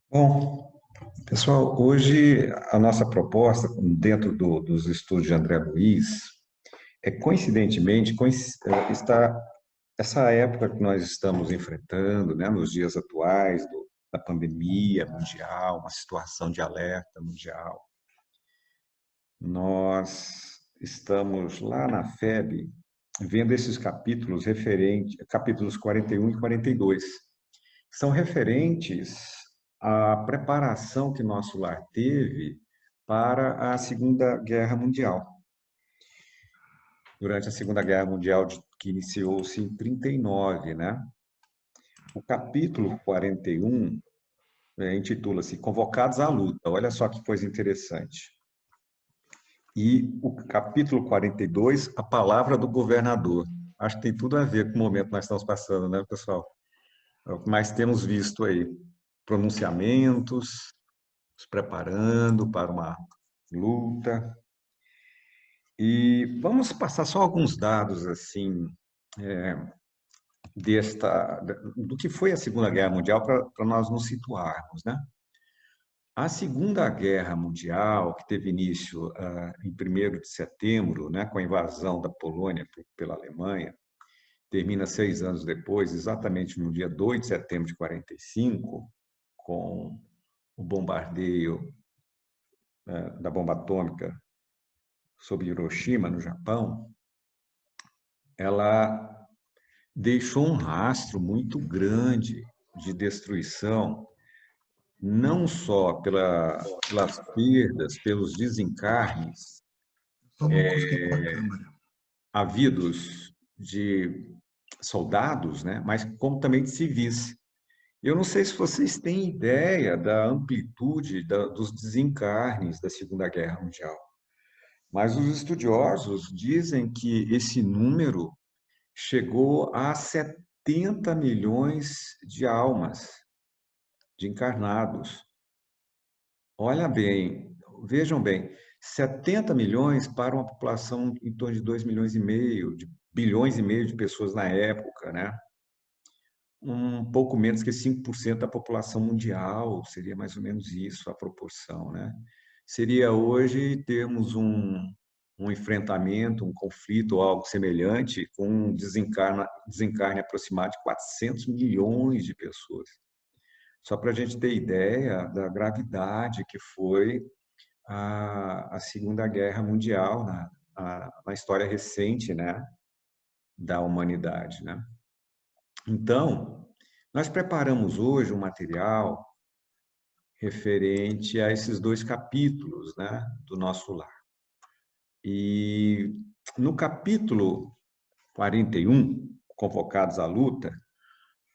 Bom, pessoal, hoje a nossa proposta, dentro dos estudos de André Luiz, é coincidentemente está essa época que nós estamos enfrentando, né, nos dias atuais da pandemia mundial, uma situação de alerta mundial. Nós estamos lá na FEB vendo esses capítulos capítulos 41 e 42, que são referentes à preparação que nosso lar teve para a Segunda Guerra Mundial. Durante a Segunda Guerra Mundial, que iniciou-se em 39, né? O capítulo 41 intitula-se Convocados à Luta. Olha só que coisa interessante. E o capítulo 42, A Palavra do Governador. Acho que tem tudo a ver com o momento que nós estamos passando, né, pessoal? É o que mais temos visto aí. Pronunciamentos, se preparando para uma luta. E vamos passar só alguns dados assim do que foi a Segunda Guerra Mundial para nós nos situarmos, né? A Segunda Guerra Mundial, que teve início em 1º de setembro, né, com a invasão da Polônia pela Alemanha, termina 6 anos depois, exatamente no dia 2 de setembro de 45, com o bombardeio da bomba atômica sobre Hiroshima, no Japão. Ela deixou um rastro muito grande de destruição, não só pelas perdas, pelos desencarnes Só uma coisa aqui com a câmera. havidos de soldados, né, mas como também de civis. Eu não sei se vocês têm ideia da amplitude dos desencarnes da Segunda Guerra Mundial, mas os estudiosos dizem que esse número chegou a 70 milhões de almas, de encarnados. Olha bem, vejam bem, 70 milhões para uma população em torno de 2 milhões e meio, de bilhões e meio de pessoas na época, né? Um pouco menos que 5% da população mundial, seria mais ou menos isso a proporção, né? Seria hoje termos um enfrentamento, um conflito ou algo semelhante com um desencarne aproximado de 400 milhões de pessoas. Só para a gente ter ideia da gravidade que foi a Segunda Guerra Mundial na história recente, né, da humanidade, né? Então, nós preparamos hoje um material referente a esses dois capítulos, né, do nosso lar. E no capítulo 41, Convocados à Luta,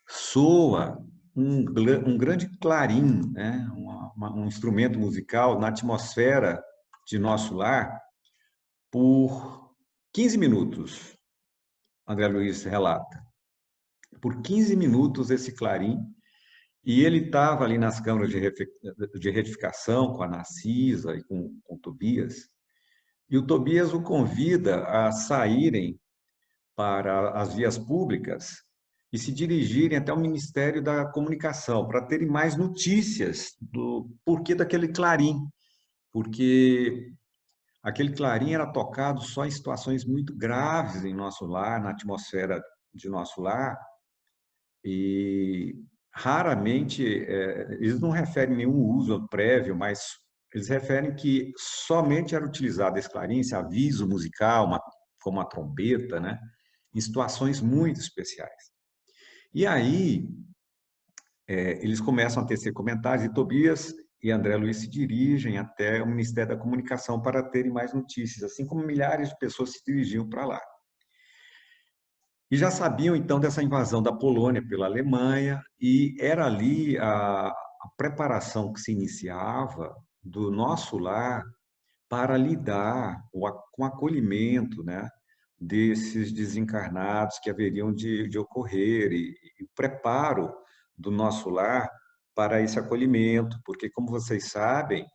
soa um grande clarim, né, um instrumento musical na atmosfera de nosso lar por 15 minutos, André Luiz relata. Por 15 minutos esse clarim. E ele estava ali nas câmaras de retificação com a Narcisa e com o Tobias, e o Tobias o convida a saírem para as vias públicas e se dirigirem até o Ministério da Comunicação para terem mais notícias do porquê daquele clarim, porque aquele clarim era tocado só em situações muito graves em nosso lar, na atmosfera de nosso lar, e raramente, eles não referem nenhum uso prévio, mas eles referem que somente era utilizado esse clarim, esse aviso musical, como a trombeta, né, em situações muito especiais. E aí, eles começam a tecer comentários, e Tobias e André Luiz se dirigem até o Ministério da Comunicação para terem mais notícias, assim como milhares de pessoas se dirigiam para lá. E já sabiam, então, dessa invasão da Polônia pela Alemanha, e era ali a preparação que se iniciava do nosso lar para lidar com o acolhimento, né, desses desencarnados que haveriam de ocorrer, e o preparo do nosso lar para esse acolhimento, porque, como vocês sabem,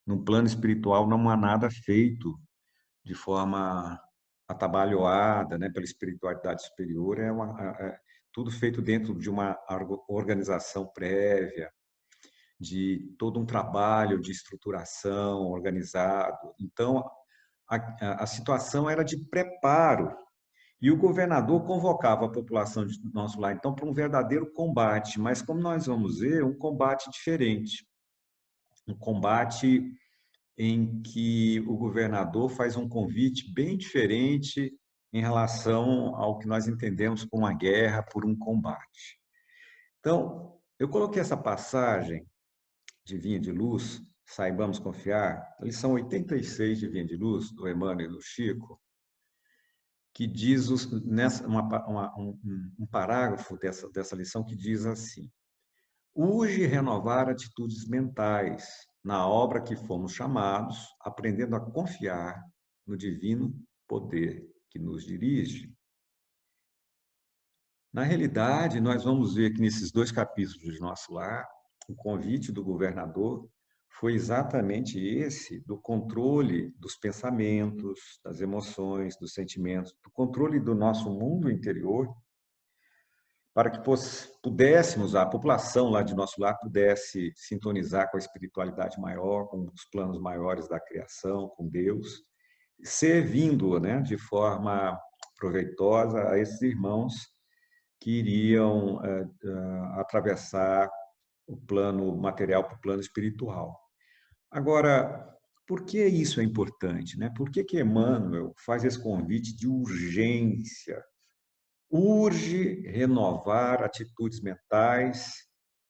no plano espiritual não há nada feito de forma atabalhoada, né, pela espiritualidade superior, tudo feito dentro de uma organização prévia. de todo um trabalho de estruturação organizado. Então, a situação era de preparo. E o governador convocava a população de nosso lar, então, para um verdadeiro combate, mas, como nós vamos ver, um combate diferente. Um combate em que o governador faz um convite bem diferente em relação ao que nós entendemos por uma guerra, por um combate. Então, eu coloquei essa passagem de Vinha de Luz, Saibamos Confiar, a lição 86 de Vinha de Luz, do Emmanuel e do Chico, que diz um parágrafo dessa lição que diz assim: urge renovar atitudes mentais na obra que fomos chamados, aprendendo a confiar no divino poder que nos dirige. Na realidade, nós vamos ver que nesses 2 capítulos de Nosso Lar, o convite do governador foi exatamente esse, do controle dos pensamentos, das emoções, dos sentimentos, do controle do nosso mundo interior, para que pudéssemos, a população lá de Nosso Lar pudesse sintonizar com a espiritualidade maior, com os planos maiores da criação, com Deus, servindo, né, de forma proveitosa a esses irmãos que iriam atravessar o plano material para o plano espiritual. Agora, por que isso é importante, né? Por que Emmanuel faz esse convite de urgência? Urge renovar atitudes mentais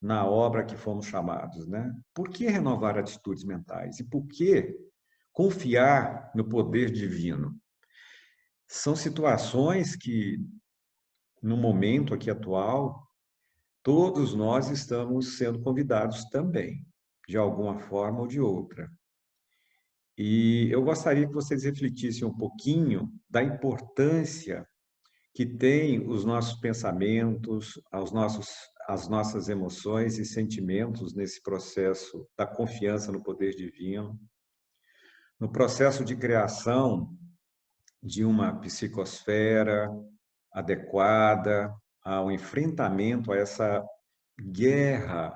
na obra que fomos chamados, né? Por que renovar atitudes mentais? E por que confiar no poder divino? São situações que, no momento aqui atual, todos nós estamos sendo convidados também, de alguma forma ou de outra. E eu gostaria que vocês refletissem um pouquinho da importância que tem os nossos pensamentos, as nossas emoções e sentimentos nesse processo da confiança no poder divino, no processo de criação de uma psicosfera adequada ao enfrentamento a essa guerra,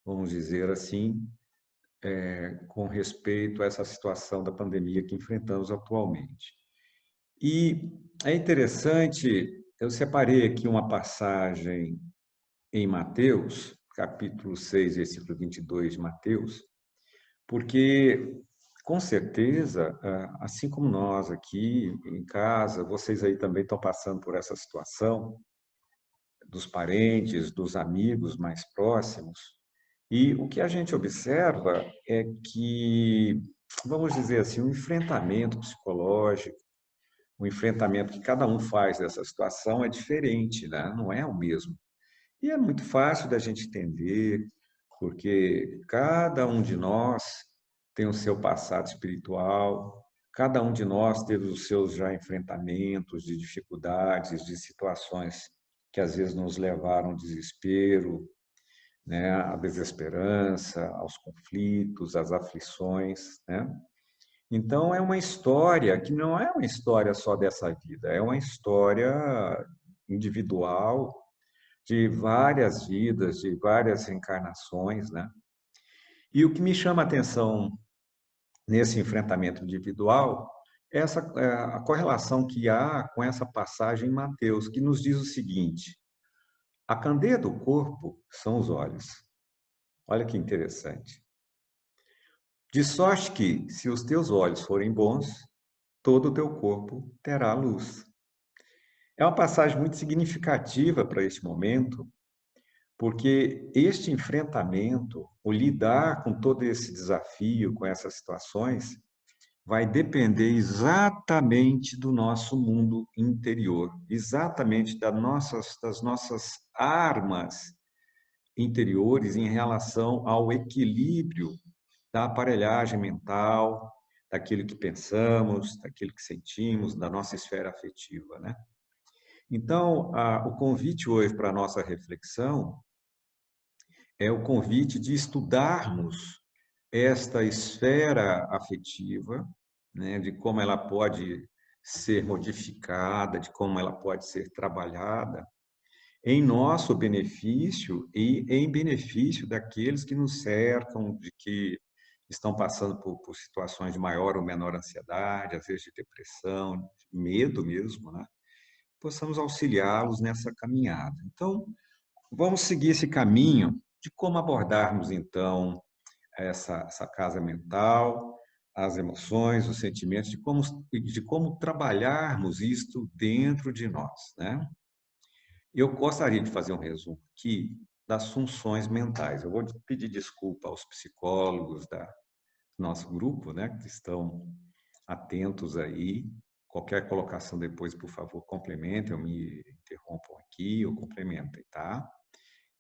vamos dizer assim, com respeito a essa situação da pandemia que enfrentamos atualmente. E é interessante, eu separei aqui uma passagem em Mateus, capítulo 6, versículo 22 de Mateus, porque, com certeza, assim como nós aqui em casa, vocês aí também estão passando por essa situação, dos parentes, dos amigos mais próximos, e o que a gente observa é que, vamos dizer assim, um enfrentamento psicológico, o enfrentamento que cada um faz dessa situação é diferente, né? Não é o mesmo. E é muito fácil da gente entender, porque cada um de nós tem o seu passado espiritual, cada um de nós teve os seus já enfrentamentos de dificuldades, de situações que às vezes nos levaram ao desespero, né, à desesperança, aos conflitos, às aflições, né? Então, é uma história que não é uma história só dessa vida, é uma história individual, de várias vidas, de várias reencarnações, né? E o que me chama a atenção nesse enfrentamento individual é a correlação que há com essa passagem em Mateus, que nos diz o seguinte: a candeia do corpo são os olhos. Olha que interessante. De sorte que, se os teus olhos forem bons, todo o teu corpo terá luz. É uma passagem muito significativa para este momento, porque este enfrentamento, o lidar com todo esse desafio, com essas situações, vai depender exatamente do nosso mundo interior, exatamente das nossas armas interiores em relação ao equilíbrio da aparelhagem mental, daquilo que pensamos, daquilo que sentimos, da nossa esfera afetiva, né? Então, o convite hoje para a nossa reflexão é o convite de estudarmos esta esfera afetiva, né, de como ela pode ser modificada, de como ela pode ser trabalhada, em nosso benefício e em benefício daqueles que nos cercam, de que estão passando por situações de maior ou menor ansiedade, às vezes de depressão, medo mesmo, né? Possamos auxiliá-los nessa caminhada. Então, vamos seguir esse caminho de como abordarmos, então, essa casa mental, as emoções, os sentimentos, de como trabalharmos isto dentro de nós, né? Eu gostaria de fazer um resumo aqui das funções mentais. Eu vou pedir desculpa aos psicólogos do nosso grupo, né, que estão atentos aí. Qualquer colocação depois, por favor, complementem, ou me interrompam aqui, ou complementem, tá?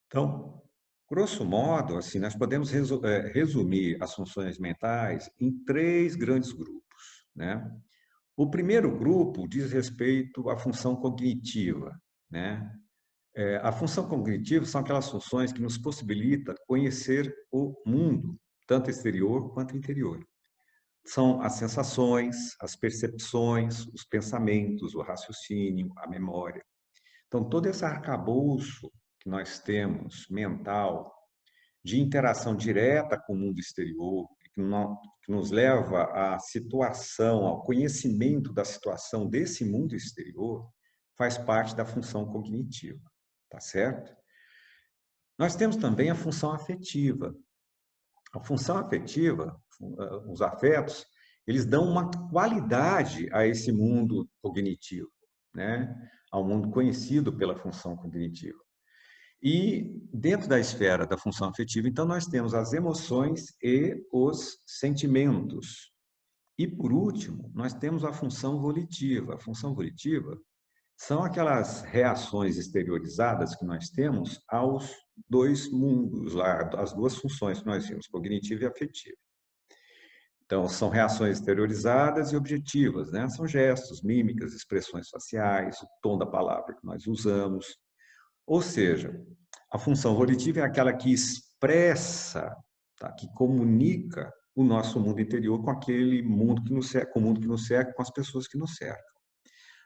Então, grosso modo, assim, nós podemos resumir as funções mentais em três grandes grupos, né? O primeiro grupo diz respeito à função cognitiva, né? A função cognitiva são aquelas funções que nos possibilitam conhecer o mundo, tanto exterior quanto interior. São as sensações, as percepções, os pensamentos, o raciocínio, a memória. Então, todo esse arcabouço que nós temos mental, de interação direta com o mundo exterior, que nos leva à situação, ao conhecimento da situação desse mundo exterior, faz parte da função cognitiva, tá certo? Nós temos também a função afetiva. A função afetiva, os afetos, eles dão uma qualidade a esse mundo cognitivo, né? Ao mundo conhecido pela função cognitiva. E dentro da esfera da função afetiva, então, nós temos as emoções e os sentimentos. E, por último, nós temos a função volitiva. A função volitiva são aquelas reações exteriorizadas que nós temos aos dois mundos, lá, as duas funções que nós vimos, cognitiva e afetiva. Então, são reações exteriorizadas e objetivas, né? São gestos, mímicas, expressões faciais, o tom da palavra que nós usamos. Ou seja, a função volitiva é aquela que expressa, tá? Que comunica o nosso mundo interior com aquele mundo que nos cerca, com o mundo que nos cerca, com as pessoas que nos cercam.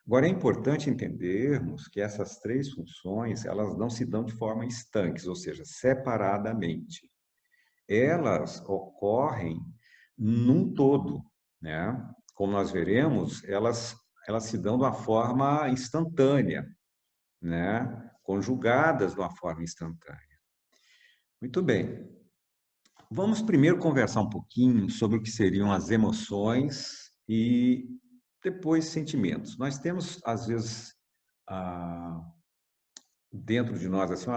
Agora, é importante entendermos que essas três funções, elas não se dão de forma estanques, ou seja, separadamente. Elas ocorrem num todo, né? Como nós veremos, elas se dão de uma forma instantânea, né? Conjugadas de uma forma instantânea. Muito bem. Vamos primeiro conversar um pouquinho sobre o que seriam as emoções e depois sentimentos. Nós temos, às vezes, dentro de nós, assim,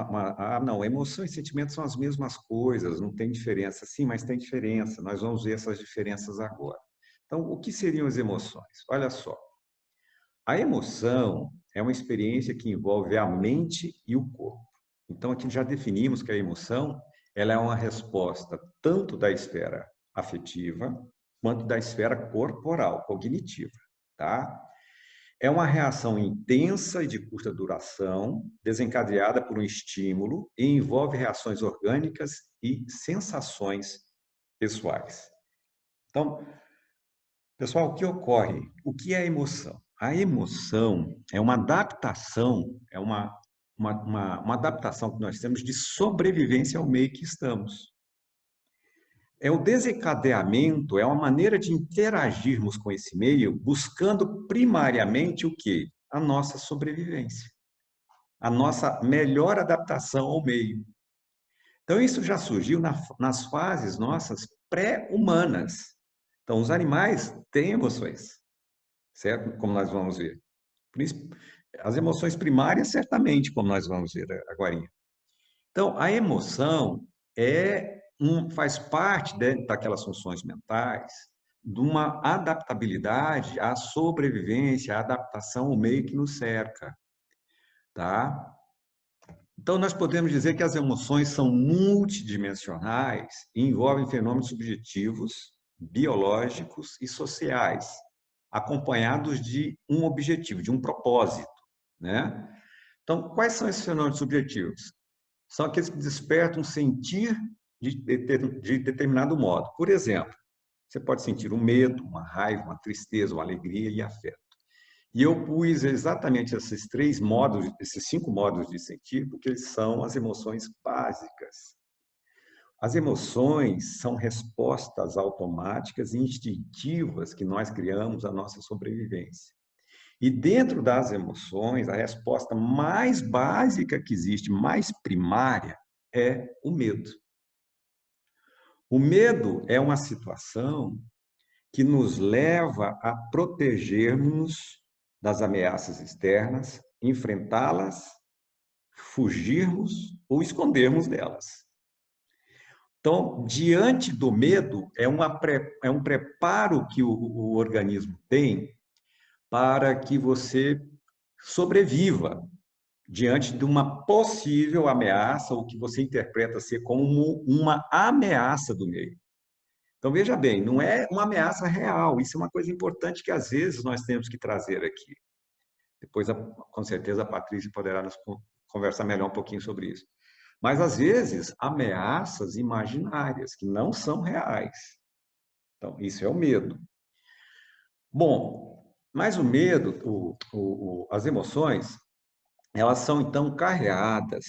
não, emoção e sentimento são as mesmas coisas, não tem diferença. Sim, mas tem diferença. Nós vamos ver essas diferenças agora. Então, o que seriam as emoções? Olha só. A emoção é uma experiência que envolve a mente e o corpo. Então, aqui já definimos que a emoção ela é uma resposta tanto da esfera afetiva quanto da esfera corporal, cognitiva, tá? É uma reação intensa e de curta duração, desencadeada por um estímulo e envolve reações orgânicas e sensações pessoais. Então, pessoal, o que ocorre? O que é a emoção? A emoção é uma adaptação, é uma adaptação que nós temos de sobrevivência ao meio que estamos. É o desencadeamento, é uma maneira de interagirmos com esse meio, buscando primariamente o quê? A nossa sobrevivência, a nossa melhor adaptação ao meio. Então, isso já surgiu nas fases nossas pré-humanas. Então, os animais têm emoções, certo? Como nós vamos ver. As emoções primárias, certamente, como nós vamos ver agora. Então, a emoção faz parte daquelas funções mentais de uma adaptabilidade à sobrevivência, à adaptação ao meio que nos cerca, tá? Então, nós podemos dizer que as emoções são multidimensionais e envolvem fenômenos subjetivos, biológicos e sociais, acompanhados de um objetivo, de um propósito, né? Então, quais são esses fenômenos subjetivos? São aqueles que despertam um sentir de determinado modo. Por exemplo, você pode sentir um medo, uma raiva, uma tristeza, uma alegria e afeto. E eu pus exatamente esses 3 modos, esses 5 modos de sentir, porque eles são as emoções básicas. As emoções são respostas automáticas e instintivas que nós criamos à nossa sobrevivência. E dentro das emoções, a resposta mais básica que existe, mais primária, é o medo. O medo é uma situação que nos leva a protegermos das ameaças externas, enfrentá-las, fugirmos ou escondermos delas. Então, diante do medo, é um preparo que o organismo tem para que você sobreviva diante de uma possível ameaça, ou que você interpreta ser como uma ameaça do meio. Então, veja bem, não é uma ameaça real, isso é uma coisa importante que às vezes nós temos que trazer aqui. Depois, com certeza, a Patrícia poderá nos conversar melhor um pouquinho sobre isso. Mas, às vezes, ameaças imaginárias, que não são reais. Então, isso é o medo. Bom, mas o medo, as emoções, elas são, então, carreadas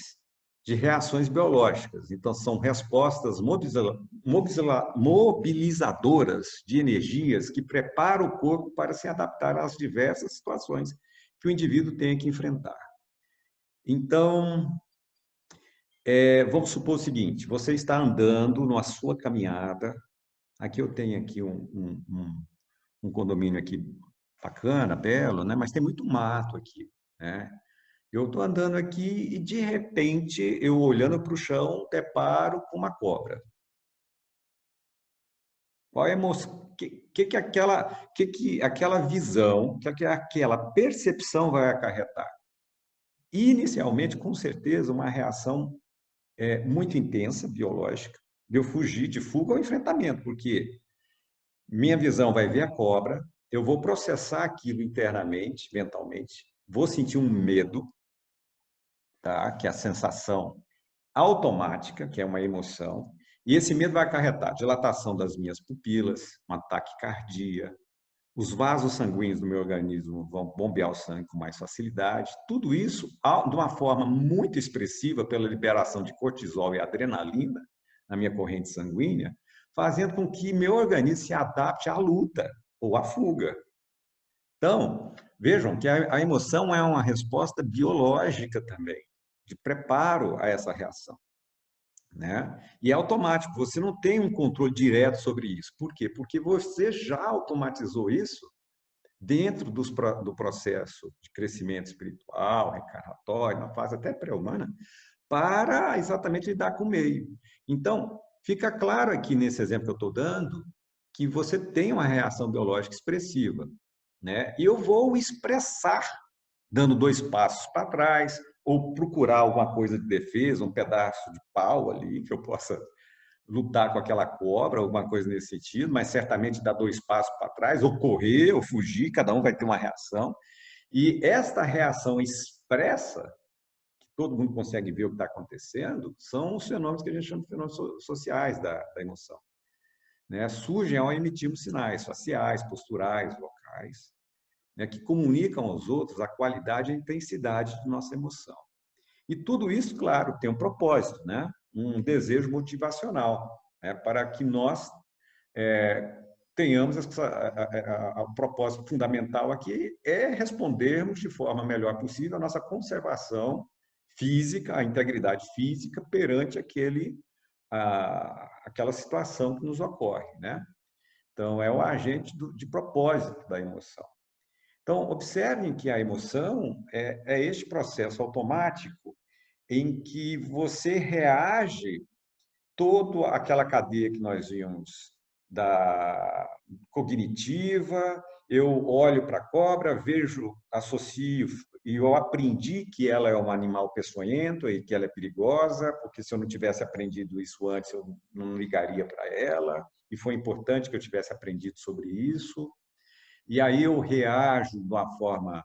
de reações biológicas. Então, são respostas mobilizadoras de energias que preparam o corpo para se adaptar às diversas situações que o indivíduo tem que enfrentar. Então, vamos supor o seguinte, você está andando na sua caminhada, aqui eu tenho aqui um condomínio aqui bacana, belo, né? Mas tem muito mato aqui, né? Eu estou andando aqui e, de repente, eu olhando para o chão, deparo com uma cobra. Qual é a emoção? Que aquela visão, que aquela percepção vai acarretar? Inicialmente, com certeza, uma reação muito intensa, biológica, de eu fugir, de fuga ao enfrentamento, porque minha visão vai ver a cobra, eu vou processar aquilo internamente, mentalmente, vou sentir um medo, tá? Que é a sensação automática, que é uma emoção, e esse medo vai acarretar dilatação das minhas pupilas, um ataque cardíaco, os vasos sanguíneos do meu organismo vão bombear o sangue com mais facilidade. Tudo isso de uma forma muito expressiva pela liberação de cortisol e adrenalina na minha corrente sanguínea, fazendo com que meu organismo se adapte à luta ou à fuga. Então, vejam que a emoção é uma resposta biológica também, de preparo a essa reação, né? E é automático, você não tem um controle direto sobre isso. Por quê? Porque você já automatizou isso dentro do processo de crescimento espiritual, reencarnatório, na fase até pré-humana, para exatamente lidar com o meio. Então, fica claro aqui nesse exemplo que eu estou dando, que você tem uma reação biológica expressiva, né? E eu vou expressar dando 2 passos para trás, ou procurar alguma coisa de defesa, um pedaço de pau ali, que eu possa lutar com aquela cobra, alguma coisa nesse sentido, mas certamente dar 2 passos para trás, ou correr, ou fugir, cada um vai ter uma reação. E esta reação expressa, que todo mundo consegue ver o que está acontecendo, são os fenômenos que a gente chama de fenômenos sociais da emoção, né? Surgem ao emitirmos sinais faciais, posturais, vocais, né, que comunicam aos outros a qualidade e a intensidade de nossa emoção. E tudo isso, claro, tem um propósito, né? Um desejo motivacional, né? Para que nós tenhamos o propósito fundamental aqui é respondermos de forma melhor possível a nossa conservação física, a integridade física perante aquela situação que nos ocorre, né? Então, é o agente de propósito da emoção. Então, observem que a emoção é este processo automático em que você reage toda aquela cadeia que nós vimos da cognitiva, eu olho para a cobra, vejo, associo, e eu aprendi que ela é um animal peçonhento e que ela é perigosa, porque se eu não tivesse aprendido isso antes, eu não ligaria para ela, e foi importante que eu tivesse aprendido sobre isso. E aí eu reajo de uma forma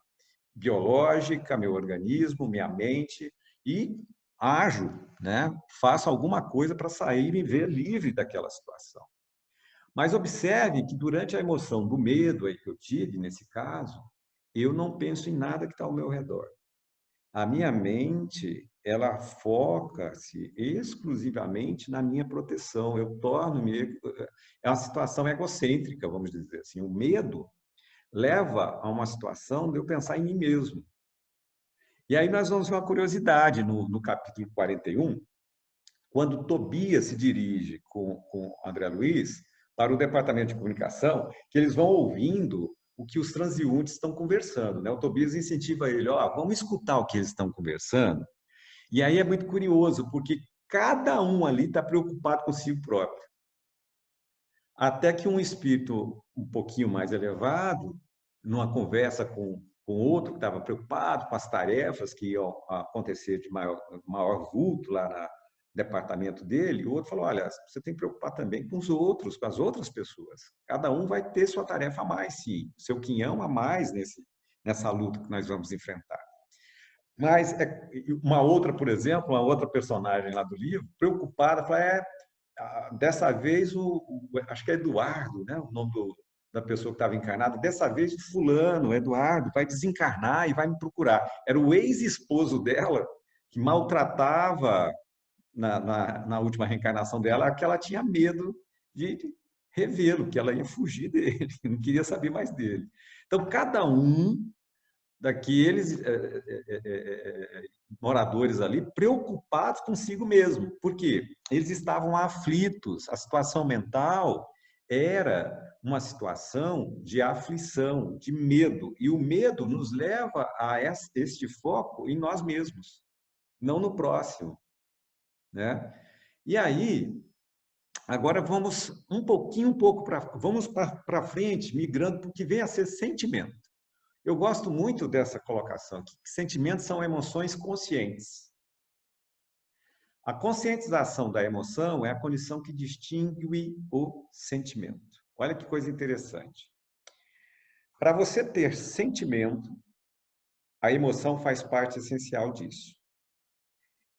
biológica, meu organismo, minha mente, e ajo, né? Faço alguma coisa para sair e me ver livre daquela situação. Mas observe que durante a emoção do medo aí que eu tive, nesse caso, eu não penso em nada que está ao meu redor. A minha mente, ela foca-se exclusivamente na minha proteção. Eu torno-me... É uma situação egocêntrica, vamos dizer assim. O medo leva a uma situação de eu pensar em mim mesmo. E aí nós vamos ver uma curiosidade no capítulo 41, quando Tobias se dirige com André Luiz para o departamento de comunicação, que eles vão ouvindo o que os transeuntes estão conversando, né? O Tobias incentiva ele, ó, vamos escutar o que eles estão conversando. E aí é muito curioso, porque cada um ali está preocupado consigo próprio. Até que um espírito um pouquinho mais elevado, numa conversa com outro que estava preocupado com as tarefas que iam acontecer de maior vulto lá no departamento dele, o outro falou, olha, você tem que preocupar também com os outros, com as outras pessoas. Cada um vai ter sua tarefa a mais, sim, seu quinhão a mais nessa luta que nós vamos enfrentar. Mas uma outra, por exemplo, uma outra personagem lá do livro, preocupada, fala, dessa vez, acho que é Eduardo, né? O nome da pessoa que estava encarnada, dessa vez o fulano, Eduardo, vai desencarnar e vai me procurar. Era o ex-esposo dela, que maltratava na última reencarnação dela, que ela tinha medo de revê-lo, que ela ia fugir dele, não queria saber mais dele. Então, cada um daqueles moradores ali preocupados consigo mesmo. Por quê? Eles estavam aflitos. A situação mental era uma situação de aflição, de medo. E o medo nos leva a este foco em nós mesmos, não no próximo, né? E aí, agora vamos um pouco vamos para frente, migrando para o que vem a ser sentimento. Eu gosto muito dessa colocação aqui, que sentimentos são emoções conscientes. A conscientização da emoção é a condição que distingue o sentimento. Olha que coisa interessante. Para você ter sentimento, a emoção faz parte essencial disso.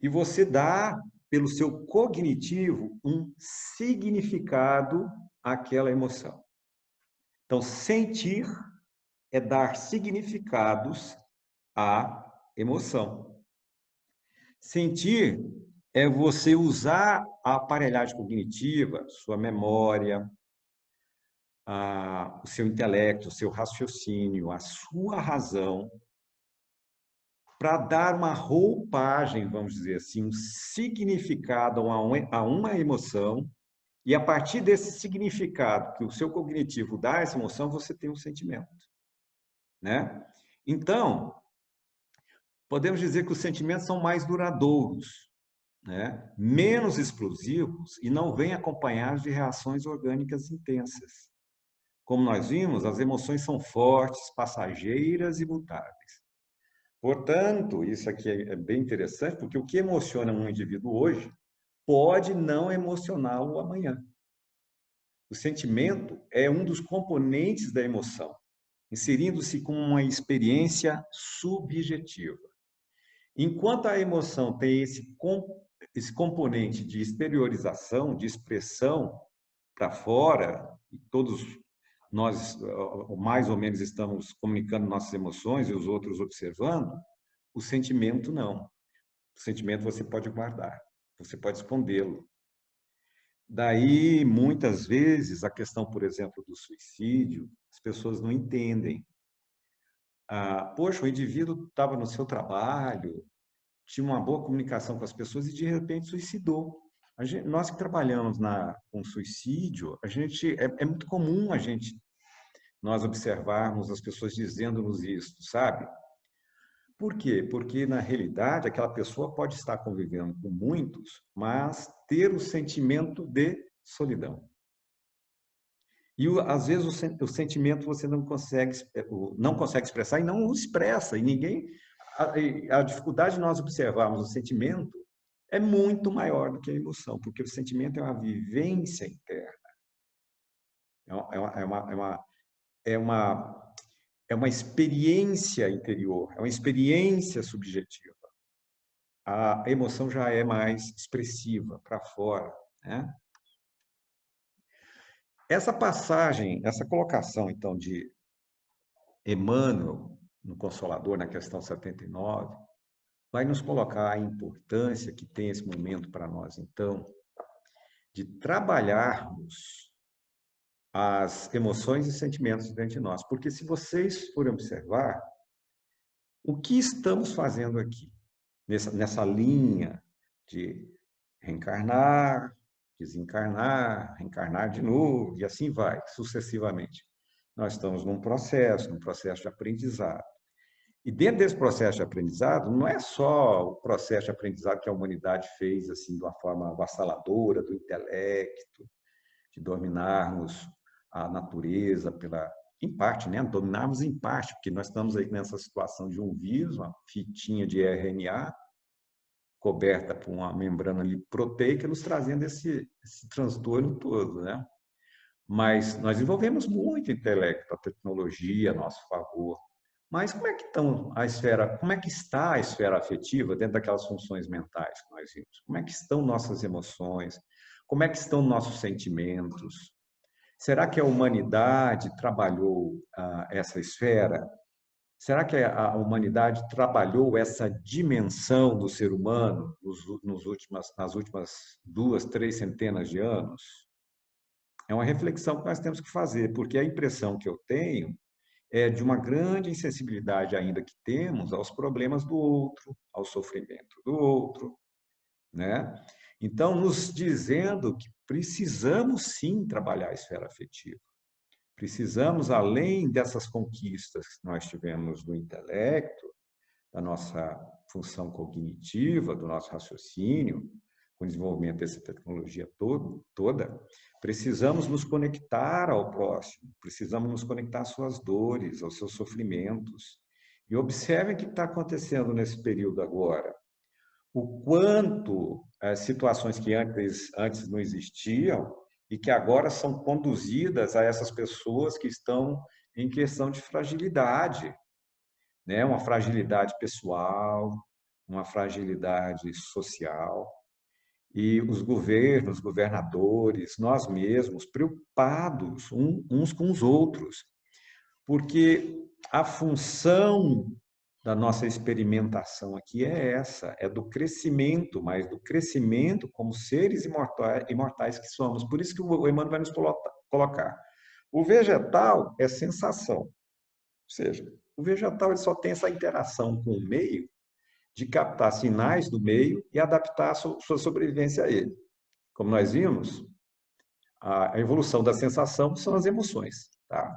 E você dá, pelo seu cognitivo, um significado àquela emoção. Então, sentir é dar significados à emoção. Sentir é você usar a aparelhagem cognitiva, sua memória, o seu intelecto, o seu raciocínio, a sua razão, para dar uma roupagem, vamos dizer assim, um significado a uma emoção, e a partir desse significado que o seu cognitivo dá a essa emoção, você tem um sentimento, né? Então, podemos dizer que os sentimentos são mais duradouros, né? Menos explosivos e não vêm acompanhados de reações orgânicas intensas. Como nós vimos, as emoções são fortes, passageiras e mutáveis. Portanto, isso aqui é bem interessante, porque o que emociona um indivíduo hoje pode não emocioná-lo amanhã. O sentimento é um dos componentes da emoção, inserindo-se como uma experiência subjetiva. Enquanto a emoção tem esse componente de exteriorização, de expressão para fora, e todos nós mais ou menos estamos comunicando nossas emoções e os outros observando, o sentimento não. O sentimento você pode guardar, você pode escondê-lo. Daí, muitas vezes, a questão, por exemplo, do suicídio, as pessoas não entendem. Poxa, o indivíduo estava no seu trabalho, tinha uma boa comunicação com as pessoas e, de repente, suicidou. Nós que trabalhamos com suicídio, é muito comum nós observarmos as pessoas dizendo-nos isso, sabe? Por quê? Porque, na realidade, aquela pessoa pode estar convivendo com muitos, mas ter o sentimento de solidão. E, às vezes, o sentimento você não consegue expressar e não o expressa. E ninguém... A dificuldade de nós observarmos o sentimento é muito maior do que a emoção, porque o sentimento é uma vivência interna. É uma experiência interior, é uma experiência subjetiva. A emoção já é mais expressiva, para fora, né? Essa passagem, essa colocação, então, de Emmanuel no Consolador, na questão 79, vai nos colocar a importância que tem esse momento para nós, então, de trabalharmos as emoções e sentimentos dentro de nós. Porque se vocês forem observar, o que estamos fazendo aqui, nessa linha de reencarnar, desencarnar, reencarnar de novo, e assim vai, sucessivamente. Nós estamos num processo de aprendizado. E dentro desse processo de aprendizado, não é só o processo de aprendizado que a humanidade fez assim de uma forma avassaladora, do intelecto, de dominarmos a natureza em parte, né? Dominarmos em parte, porque nós estamos aí nessa situação de um vírus, uma fitinha de RNA, coberta por uma membrana ali proteica, nos trazendo esse transtorno todo, né? Mas nós desenvolvemos muito intelecto, a tecnologia a nosso favor. Mas como é que está a esfera afetiva dentro daquelas funções mentais que nós vimos? Como é que estão nossas emoções? Como é que estão nossos sentimentos? Será que a humanidade trabalhou essa esfera? Será que a humanidade trabalhou essa dimensão do ser humano nas últimas 2, 3 centenas de anos? É uma reflexão que nós temos que fazer, porque a impressão que eu tenho é de uma grande insensibilidade ainda que temos aos problemas do outro, ao sofrimento do outro, né? Então, nos dizendo que precisamos sim trabalhar a esfera afetiva. Precisamos, além dessas conquistas que nós tivemos do intelecto, da nossa função cognitiva, do nosso raciocínio, com o desenvolvimento dessa tecnologia toda, precisamos nos conectar ao próximo, precisamos nos conectar às suas dores, aos seus sofrimentos. E observem o que está acontecendo nesse período agora. O quanto situações que antes não existiam e que agora são conduzidas a essas pessoas que estão em questão de fragilidade, né? Uma fragilidade pessoal, uma fragilidade social. E os governos, governadores, nós mesmos, preocupados uns com os outros, porque a função da nossa experimentação aqui é essa, é do crescimento, mas do crescimento como seres imortais que somos. Por isso que o Emmanuel vai nos colocar. O vegetal é sensação, ou seja, o vegetal ele só tem essa interação com o meio de captar sinais do meio e adaptar a sua sobrevivência a ele. Como nós vimos, a evolução da sensação são as emoções, tá?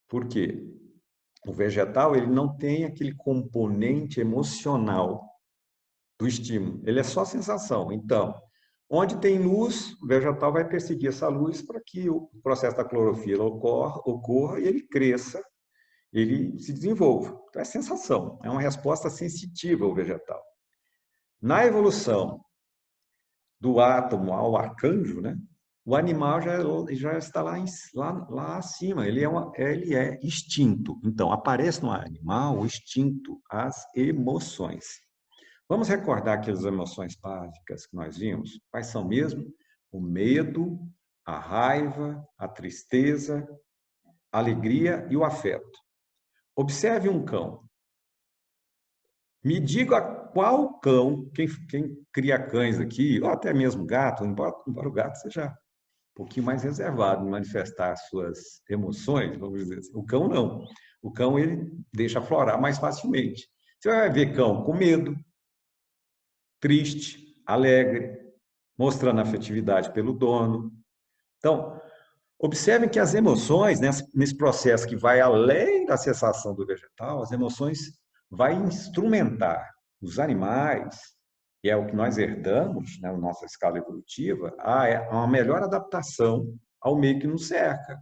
Por quê? O vegetal ele não tem aquele componente emocional do estímulo, ele é só sensação. Então, onde tem luz, o vegetal vai perseguir essa luz para que o processo da clorofila ocorra e ele cresça, ele se desenvolva. Então, é sensação, é uma resposta sensitiva ao vegetal. Na evolução do átomo ao arcanjo, né? O animal já está lá acima, ele é extinto. Então, aparece no animal o instinto, as emoções. Vamos recordar aquelas emoções básicas que nós vimos? Quais são mesmo? O medo, a raiva, a tristeza, a alegria e o afeto. Observe um cão. Me diga qual cão, quem cria cães aqui, ou até mesmo gato, embora o gato seja um pouquinho mais reservado em manifestar suas emoções, vamos dizer assim. O cão não. O cão ele deixa aflorar mais facilmente. Você vai ver cão com medo, triste, alegre, mostrando afetividade pelo dono. Então, observem que as emoções, nesse processo que vai além da sensação do vegetal, as emoções vai instrumentar os animais, que é o que nós herdamos na nossa escala evolutiva, a uma melhor adaptação ao meio que nos cerca.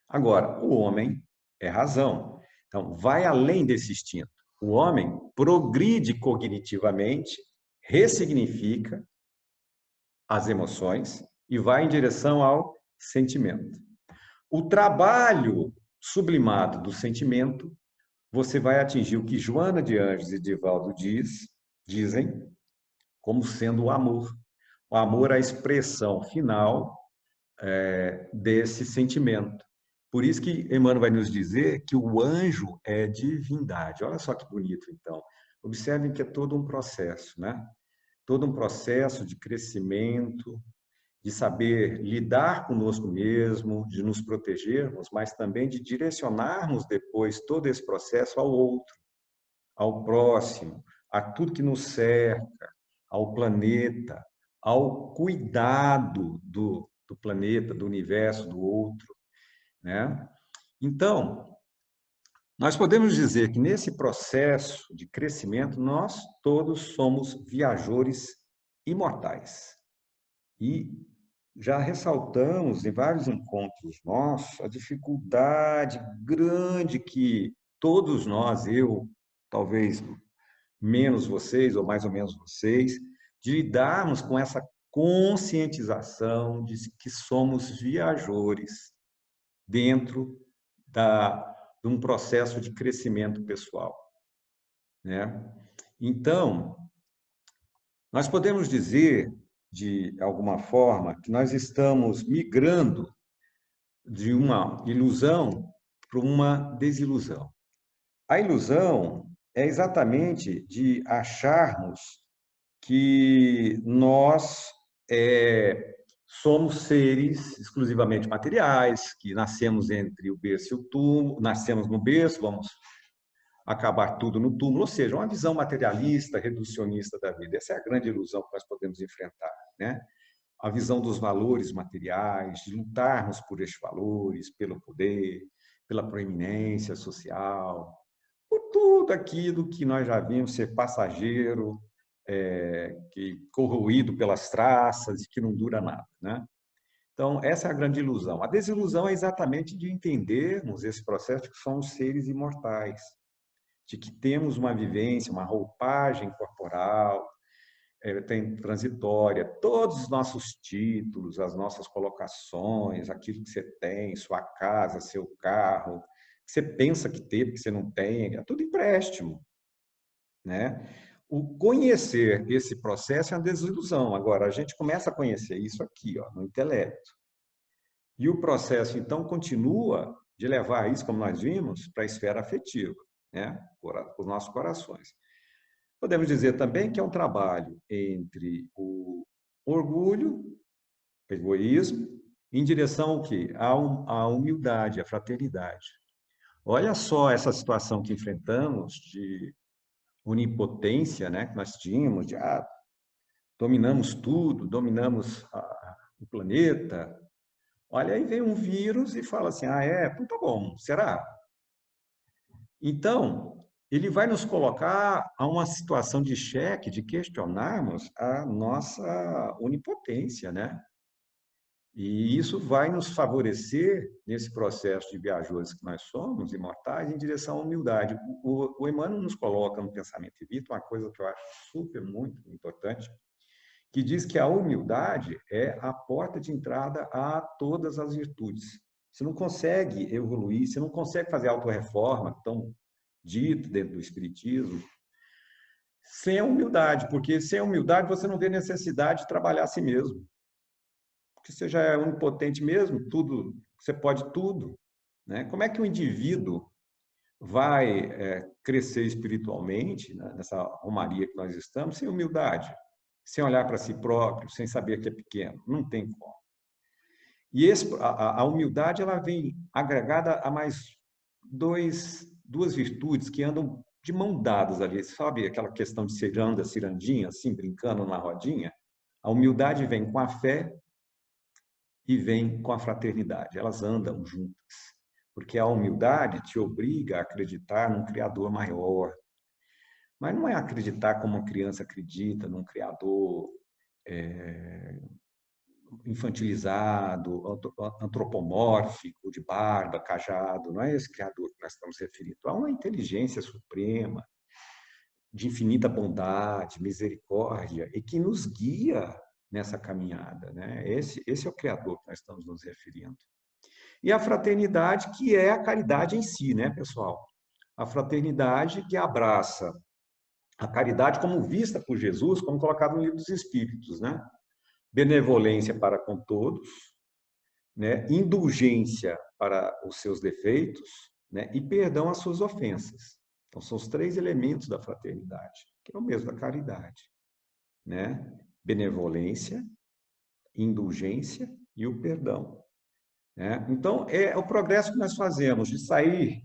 Agora, o homem é razão. Então, vai além desse instinto. O homem progride cognitivamente, ressignifica as emoções e vai em direção ao sentimento. O trabalho sublimado do sentimento, você vai atingir o que Joana de Anjos e Divaldo dizem como sendo o amor. O amor é a expressão final desse sentimento. Por isso que Emmanuel vai nos dizer que o anjo é divindade. Olha só que bonito, então. Observem que é todo um processo, né? Todo um processo de crescimento, de saber lidar conosco mesmo, de nos protegermos, mas também de direcionarmos depois todo esse processo ao outro, ao próximo, a tudo que nos cerca, ao planeta, ao cuidado do planeta, do universo, do outro, né? Então, nós podemos dizer que nesse processo de crescimento, nós todos somos viajores imortais. E já ressaltamos em vários encontros nossos a dificuldade grande que todos nós, eu, talvez menos vocês ou mais ou menos vocês, de lidarmos com essa conscientização de que somos viajores dentro de um processo de crescimento pessoal, né? Então, nós podemos dizer, de alguma forma, que nós estamos migrando de uma ilusão para uma desilusão. A ilusão é exatamente de acharmos que nós somos seres exclusivamente materiais, que nascemos entre o berço e o túmulo, nascemos no berço, vamos acabar tudo no túmulo, ou seja, uma visão materialista, reducionista da vida. Essa é a grande ilusão que nós podemos enfrentar, né? A visão dos valores materiais, de lutarmos por estes valores, pelo poder, pela proeminência social, por tudo aquilo que nós já vimos ser passageiro, que corroído pelas traças e que não dura nada, né? Então, essa é a grande ilusão. A desilusão é exatamente de entendermos esse processo de que somos seres imortais, de que temos uma vivência, uma roupagem corporal, tem transitória, todos os nossos títulos, as nossas colocações, aquilo que você tem, sua casa, seu carro, que você pensa que teve, que você não tem, é tudo empréstimo, né? O conhecer esse processo é uma desilusão. Agora, a gente começa a conhecer isso aqui, ó, no intelecto. E o processo, então, continua de levar isso, como nós vimos, para a esfera afetiva, né? Por os nossos corações. Podemos dizer também que é um trabalho entre o orgulho, o egoísmo, em direção ao quê? À humildade, à fraternidade. Olha só essa situação que enfrentamos de onipotência, né, que nós tínhamos, de dominamos tudo, dominamos o planeta. Olha, aí vem um vírus e fala assim, então tá bom, será? Então, ele vai nos colocar a uma situação de xeque, de questionarmos a nossa onipotência, né? E isso vai nos favorecer nesse processo de viajores que nós somos, imortais, em direção à humildade. O Emmanuel nos coloca no Pensamento Evita uma coisa que eu acho super muito importante, que diz que a humildade é a porta de entrada a todas as virtudes. Você não consegue evoluir, você não consegue fazer autorreforma, tão dito dentro do Espiritismo, sem a humildade, porque sem a humildade você não vê necessidade de trabalhar a si mesmo. Porque você já é onipotente mesmo, tudo, você pode tudo, né? Como é que o indivíduo vai crescer espiritualmente, né, nessa romaria que nós estamos, sem humildade, sem olhar para si próprio, sem saber que é pequeno? Não tem como. E a humildade ela vem agregada a mais duas virtudes que andam de mão dadas ali. Sabe aquela questão de ciranda, cirandinha, assim, brincando na rodinha? A humildade vem com a fé e vem com a fraternidade. Elas andam juntas. Porque a humildade te obriga a acreditar num Criador maior. Mas não é acreditar como uma criança acredita, num Criador infantilizado, antropomórfico, de barba, cajado. Não é esse Criador que nós estamos referindo. Há uma inteligência suprema, de infinita bondade, misericórdia, e que nos guia nessa caminhada, né? Esse é o Criador que nós estamos nos referindo. E a fraternidade, que é a caridade em si, né, pessoal? A fraternidade que abraça a caridade como vista por Jesus, como colocado no Livro dos Espíritos, né? Benevolência para com todos, né, indulgência para os seus defeitos, né, e perdão às suas ofensas. Então, são os três elementos da fraternidade, que é o mesmo da caridade, né? Benevolência, indulgência e o perdão, né? Então, é o progresso que nós fazemos de sair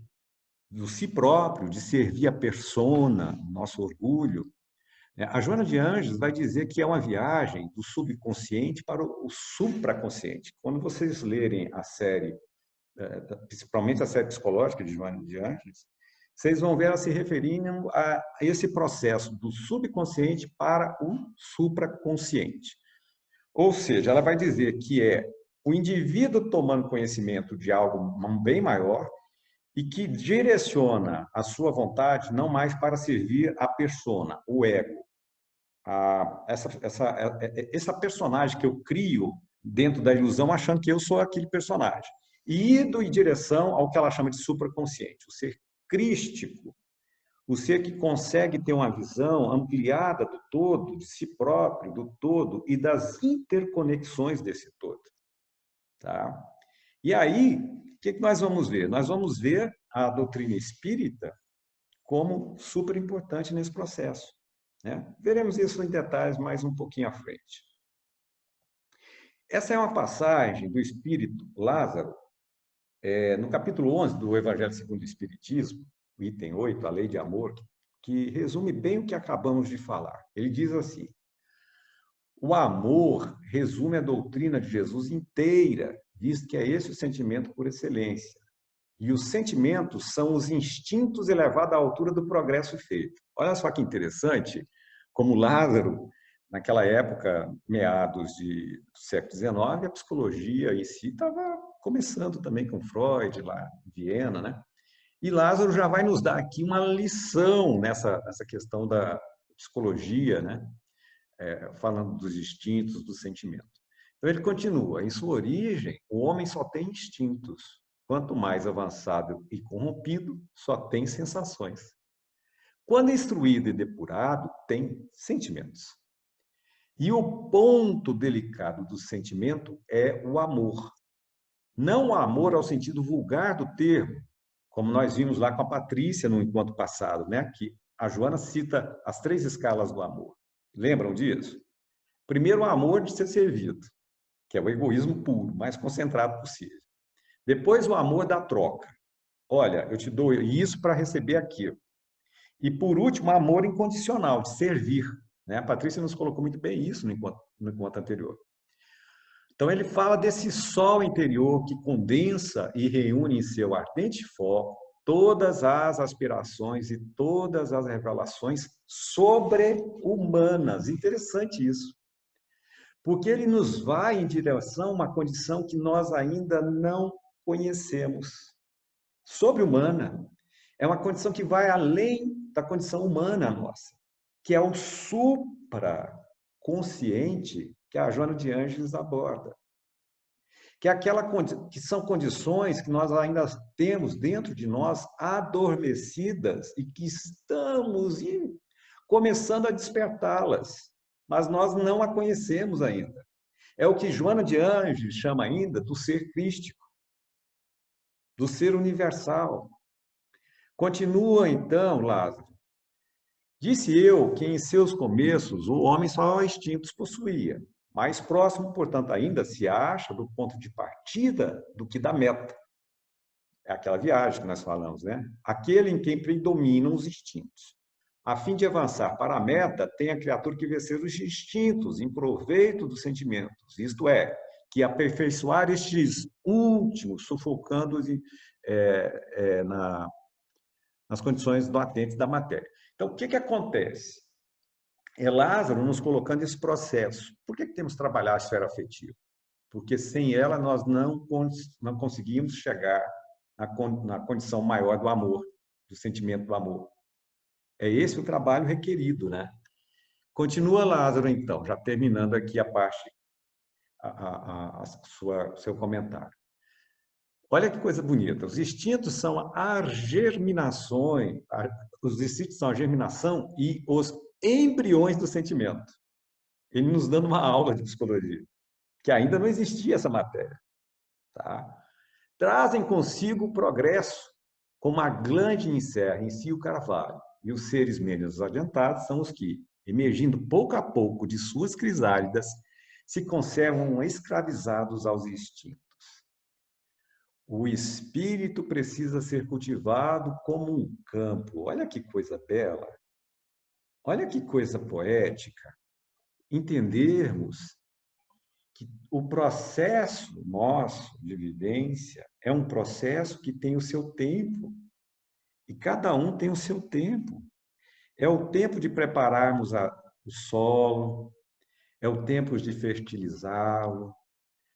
do si próprio, de servir a persona, nosso orgulho. A Joana de Ângeles vai dizer que é uma viagem do subconsciente para o supraconsciente. Quando vocês lerem a série, principalmente a série psicológica de Joana de Ângeles, vocês vão ver ela se referindo a esse processo do subconsciente para o supraconsciente. Ou seja, ela vai dizer que é o indivíduo tomando conhecimento de algo bem maior e que direciona a sua vontade não mais para servir a persona, o ego, essa personagem que eu crio dentro da ilusão, achando que eu sou aquele personagem. E indo em direção ao que ela chama de supraconsciente, o ser crístico, o ser que consegue ter uma visão ampliada do todo, de si próprio, do todo e das interconexões desse todo. Tá? E aí, o que nós vamos ver? Nós vamos ver a doutrina espírita como super importante nesse processo, né? Veremos isso em detalhes mais um pouquinho à frente. Essa é uma passagem do Espírito Lázaro, no capítulo 11 do Evangelho segundo o Espiritismo, o item 8, a lei de amor, que resume bem o que acabamos de falar. Ele diz assim: o amor resume a doutrina de Jesus inteira, visto que é esse o sentimento por excelência. E os sentimentos são os instintos elevados à altura do progresso feito. Olha só que interessante, como Lázaro, naquela época, meados do século XIX, a psicologia em si estava começando também com Freud, lá em Viena, né? E Lázaro já vai nos dar aqui uma lição nessa questão da psicologia, né? Falando dos instintos, dos sentimentos. Então ele continua: em sua origem, o homem só tem instintos. Quanto mais avançado e corrompido, só tem sensações. Quando instruído e depurado, tem sentimentos. E o ponto delicado do sentimento é o amor. Não o amor ao sentido vulgar do termo, como nós vimos lá com a Patrícia no encontro passado, né? Que a Joana cita as 3 escalas do amor. Lembram disso? Primeiro, o amor de ser servido, que é o egoísmo puro, mais concentrado possível. Depois, o amor da troca. Olha, eu te dou isso para receber aquilo. E, por último, o amor incondicional, de servir, né? A Patrícia nos colocou muito bem isso no encontro anterior. Então, ele fala desse sol interior que condensa e reúne em seu ardente foco todas as aspirações e todas as revelações sobre-humanas. Interessante isso. Porque ele nos vai em direção a uma condição que nós ainda não conhecemos. Sobre-humana. É uma condição que vai além da condição humana nossa, que é o supraconsciente que a Joana de Ângeles aborda. Que é que são condições que nós ainda temos dentro de nós adormecidas e que estamos começando a despertá-las, mas nós não a conhecemos ainda. É o que Joana de Ângeles chama ainda do ser crístico, do ser universal. Continua então, Lázaro. Disse eu que em seus começos o homem só instintos possuía. Mais próximo, portanto, ainda se acha do ponto de partida do que da meta. É aquela viagem que nós falamos, né? Aquele em quem predominam os instintos. A fim de avançar para a meta, tem a criatura que vencer os instintos em proveito dos sentimentos. Isto é, que aperfeiçoar estes últimos, sufocando-os nas condições latentes da matéria. Então, o que acontece? É Lázaro nos colocando esse processo. Por que temos que trabalhar a esfera afetiva? Porque sem ela nós não conseguimos chegar na condição maior do amor, do sentimento do amor. É esse o trabalho requerido, né? Continua Lázaro, então, já terminando aqui a parte, seu comentário. Olha que coisa bonita. Os instintos são as germinações, os instintos são a germinação e os embriões do sentimento. Ele nos dando uma aula de psicologia, que ainda não existia essa matéria. tá? Trazem consigo o progresso, como a glande encerra em si o carvalho. E os seres menos adiantados são os que, emergindo pouco a pouco de suas crisálidas, se conservam escravizados aos instintos. O espírito precisa ser cultivado como um campo. Olha que coisa bela, olha que coisa poética. Entendermos que o processo nosso de vivência é um processo que tem o seu tempo, e cada um tem o seu tempo. É o tempo de prepararmos o solo, é o tempo de fertilizá-lo,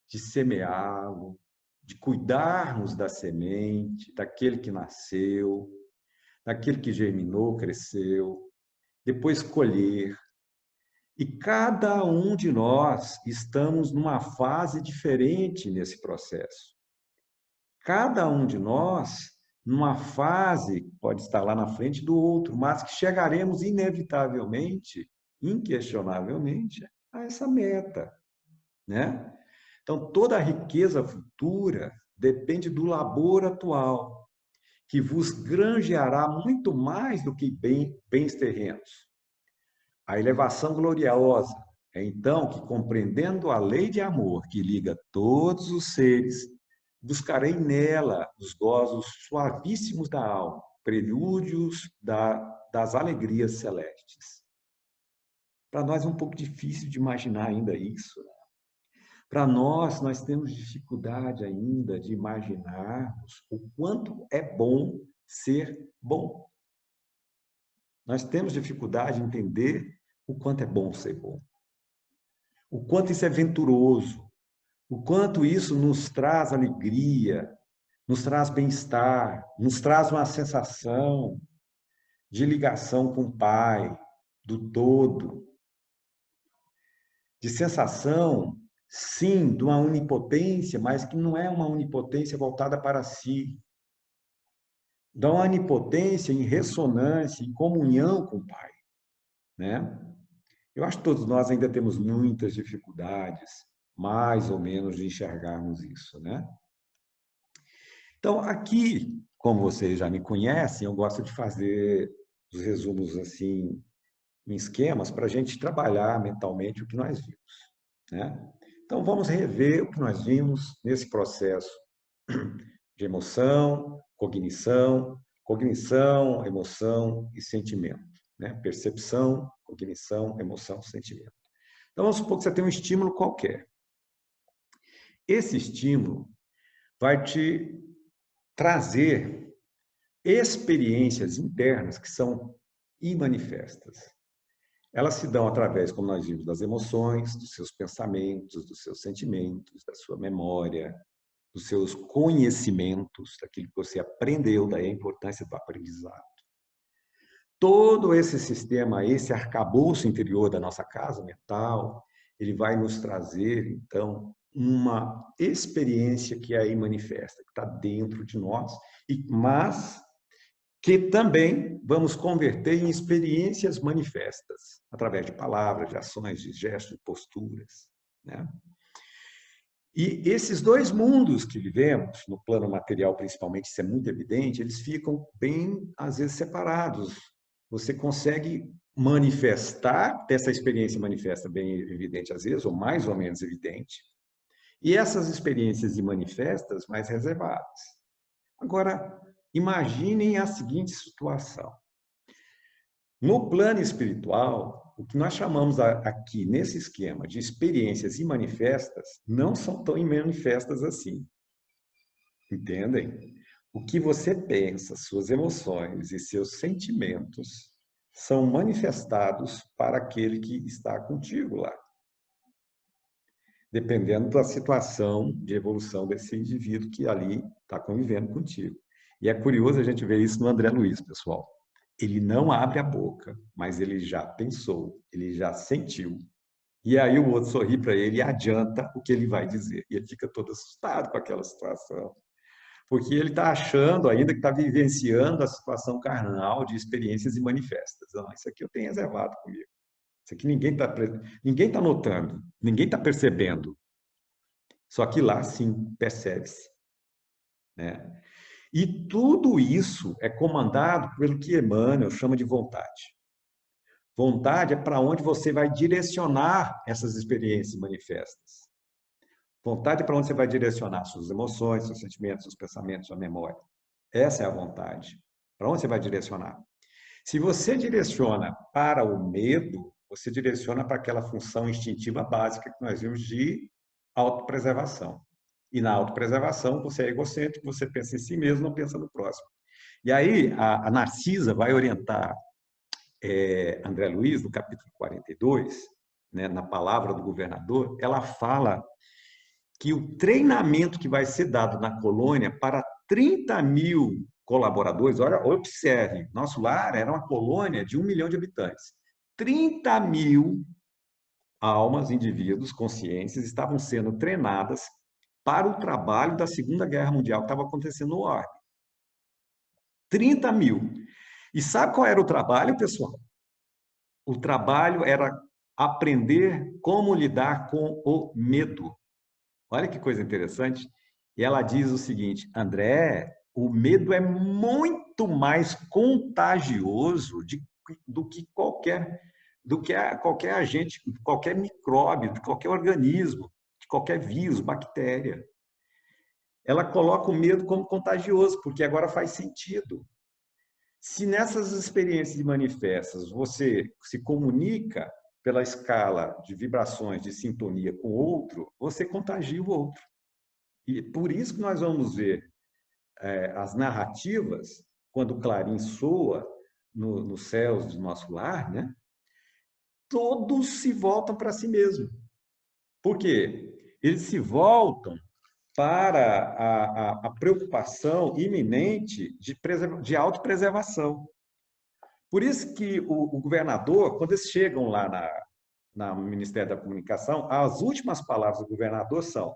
de semeá-lo, de cuidarmos da semente, daquele que nasceu, daquele que germinou, cresceu, depois colher. E cada um de nós estamos numa fase diferente nesse processo. Cada um de nós numa fase, pode estar lá na frente do outro, mas que chegaremos inevitavelmente, inquestionavelmente, a essa meta, né? Então, toda a riqueza futura depende do labor atual, que vos granjeará muito mais do que bens terrenos. A elevação gloriosa é então que, compreendendo a lei de amor que liga todos os seres, buscarei nela os gozos suavíssimos da alma, prelúdios das alegrias celestes. Para nós é um pouco difícil de imaginar ainda isso, né? Para nós temos dificuldade ainda de imaginarmos o quanto é bom ser bom. Nós temos dificuldade de entender o quanto é bom ser bom. O quanto isso é venturoso. O quanto isso nos traz alegria, nos traz bem-estar, nos traz uma sensação de ligação com o Pai, do todo. De sensação, sim, de uma onipotência, mas que não é uma onipotência voltada para si. Da uma onipotência em ressonância, em comunhão com o Pai, né? Eu acho que todos nós ainda temos muitas dificuldades, mais ou menos, de enxergarmos isso, né? Então, aqui, como vocês já me conhecem, eu gosto de fazer os resumos assim em esquemas para a gente trabalhar mentalmente o que nós vimos, né? Então, vamos rever o que nós vimos nesse processo de emoção, cognição, emoção e sentimento, né? Percepção, cognição, emoção, sentimento. Então, vamos supor que você tem um estímulo qualquer. Esse estímulo vai te trazer experiências internas que são imanifestas. Elas se dão através, como nós vimos, das emoções, dos seus pensamentos, dos seus sentimentos, da sua memória, dos seus conhecimentos, daquilo que você aprendeu, daí a importância do aprendizado. Todo esse sistema, esse arcabouço interior da nossa casa mental, ele vai nos trazer, então, uma experiência que aí manifesta, que está dentro de nós, mas que também vamos converter em experiências manifestas, através de palavras, de ações, de gestos, de posturas, né? E esses dois mundos que vivemos, no plano material principalmente, isso é muito evidente, eles ficam bem, às vezes, separados. Você consegue manifestar, ter essa experiência manifesta bem evidente às vezes, ou mais ou menos evidente, e essas experiências manifestas mais reservadas. Agora, imaginem a seguinte situação. No plano espiritual, o que nós chamamos aqui nesse esquema de experiências imanifestas não são tão imanifestas assim. Entendem? O que você pensa, suas emoções e seus sentimentos são manifestados para aquele que está contigo lá, dependendo da situação de evolução desse indivíduo que ali está convivendo contigo. E é curioso a gente ver isso no André Luiz, pessoal. Ele não abre a boca, mas ele já pensou, ele já sentiu. E aí o outro sorri para ele e adianta o que ele vai dizer. E ele fica todo assustado com aquela situação. Porque ele está achando ainda que está vivenciando a situação carnal de experiências imanifestas. Não, isso aqui eu tenho reservado comigo. Isso aqui ninguém tá notando, ninguém está percebendo. Só que lá, sim, percebe-se, né? E tudo isso é comandado pelo que Emmanuel chama de vontade. Vontade é para onde você vai direcionar essas experiências manifestas. Vontade é para onde você vai direcionar suas emoções, seus sentimentos, seus pensamentos, sua memória. Essa é a vontade. Para onde você vai direcionar? Se você direciona para o medo, você direciona para aquela função instintiva básica que nós vimos de autopreservação. E na autopreservação, você é egocêntrico, você pensa em si mesmo, não pensa no próximo. E aí, a Narcisa vai orientar André Luiz, no capítulo 42, né, na palavra do governador, ela fala que o treinamento que vai ser dado na colônia para 30 mil colaboradores, olha, observe, nosso lar era uma colônia de 1 milhão de habitantes. 30 mil almas, indivíduos, consciências, estavam sendo treinadas para o trabalho da Segunda Guerra Mundial que estava acontecendo no ar. 30 mil. E sabe qual era o trabalho, pessoal? O trabalho era aprender como lidar com o medo. Olha que coisa interessante. E ela diz o seguinte: André, o medo é muito mais contagioso do que qualquer agente, qualquer micróbio, de qualquer organismo, de qualquer vírus, bactéria. Ela coloca o medo como contagioso, porque agora faz sentido. Se nessas experiências manifestas você se comunica pela escala de vibrações de sintonia com o outro, você contagia o outro. E por isso que nós vamos ver as narrativas, quando o clarim soa nos céus do nosso lar, né? Todos se voltam para si mesmo. Por quê? Eles se voltam para a preocupação iminente de autopreservação. Por isso que o governador, quando eles chegam lá no Ministério da Comunicação, as últimas palavras do governador são: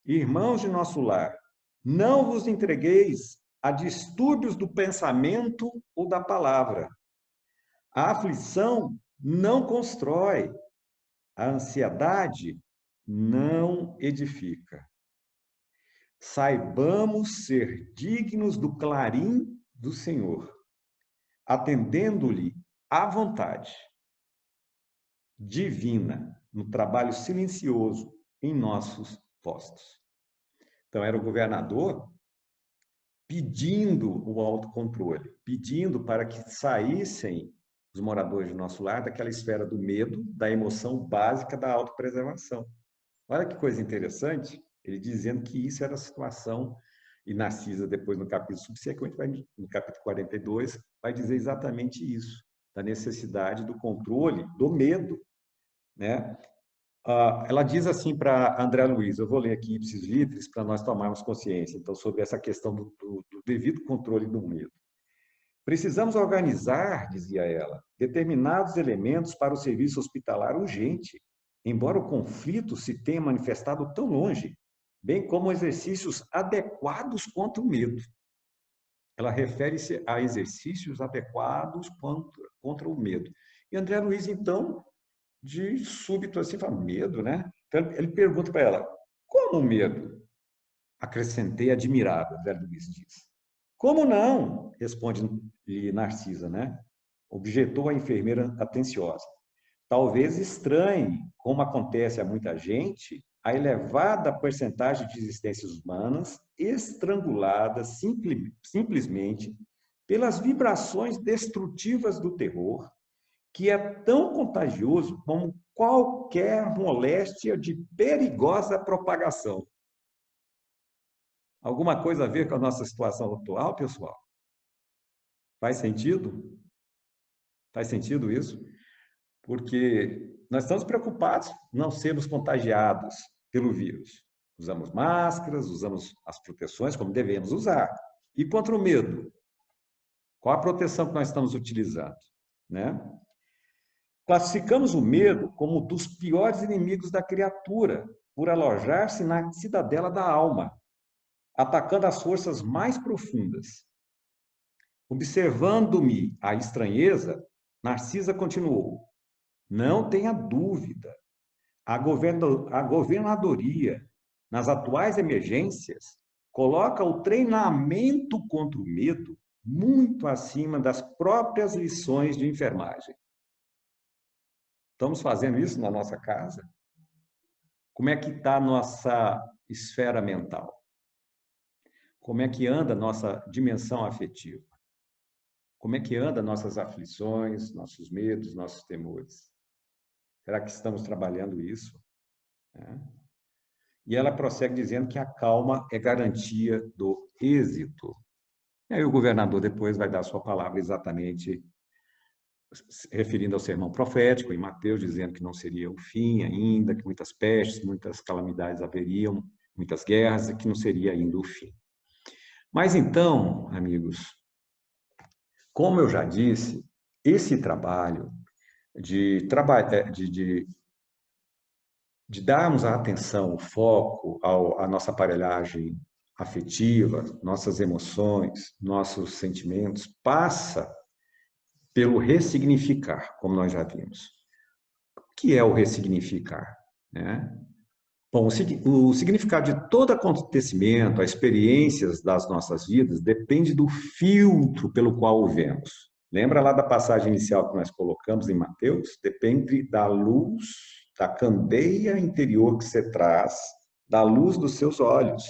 irmãos de nosso lar, não vos entregueis a distúrbios do pensamento ou da palavra. A aflição não constrói, a ansiedade não edifica. Saibamos ser dignos do clarim do Senhor, atendendo-lhe à vontade divina no trabalho silencioso em nossos postos. Então, era o governador pedindo o autocontrole, pedindo para que saíssem os moradores do nosso lar daquela esfera do medo, da emoção básica da autopreservação. Olha que coisa interessante, ele dizendo que isso era a situação, e Narcisa, depois no capítulo subsequente, no capítulo 42, vai dizer exatamente isso, da necessidade do controle, do medo, né? Ela diz assim para André Luiz, eu vou ler aqui ipsis litteris para nós tomarmos consciência, então, sobre essa questão do devido controle do medo. Precisamos organizar, dizia ela, determinados elementos para o serviço hospitalar urgente, embora o conflito se tenha manifestado tão longe, bem como exercícios adequados contra o medo. Ela refere-se a exercícios adequados contra o medo. E André Luiz, então, de súbito assim, fala, medo, né? Então, ele pergunta para ela, como medo? Acrescentei admirado, André Luiz diz. Como não? Responde-lhe Narcisa, né? Objetou a enfermeira atenciosa. Talvez estranhe, como acontece a muita gente, a elevada percentagem de existências humanas estranguladas simplesmente pelas vibrações destrutivas do terror, que é tão contagioso como qualquer moléstia de perigosa propagação. Alguma coisa a ver com a nossa situação atual, pessoal? Faz sentido? Faz sentido isso? Porque nós estamos preocupados não sermos contagiados pelo vírus. Usamos máscaras, usamos as proteções como devemos usar. E contra o medo? Qual a proteção que nós estamos utilizando? Né? Classificamos o medo como um dos piores inimigos da criatura, por alojar-se na cidadela da alma, atacando as forças mais profundas. Observando-me a estranheza, Narcisa continuou: não tenha dúvida, a governadoria nas atuais emergências, coloca o treinamento contra o medo muito acima das próprias lições de enfermagem. Estamos fazendo isso na nossa casa? Como é que está a nossa esfera mental? Como é que anda a nossa dimensão afetiva? Como é que anda nossas aflições, nossos medos, nossos temores? Será que estamos trabalhando isso? E ela prossegue dizendo que a calma é garantia do êxito. E aí o governador depois vai dar sua palavra exatamente se referindo ao sermão profético em Mateus, dizendo que não seria o fim ainda, que muitas pestes, muitas calamidades haveriam, muitas guerras, e que não seria ainda o fim. Mas então, amigos, como eu já disse, esse trabalho de darmos a atenção, o foco à nossa aparelhagem afetiva, nossas emoções, nossos sentimentos, passa pelo ressignificar, como nós já vimos. O que é o ressignificar? Bom, o significado de todo acontecimento, as experiências das nossas vidas, depende do filtro pelo qual o vemos. Lembra lá da passagem inicial que nós colocamos em Mateus? Depende da luz, da candeia interior que você traz, da luz dos seus olhos.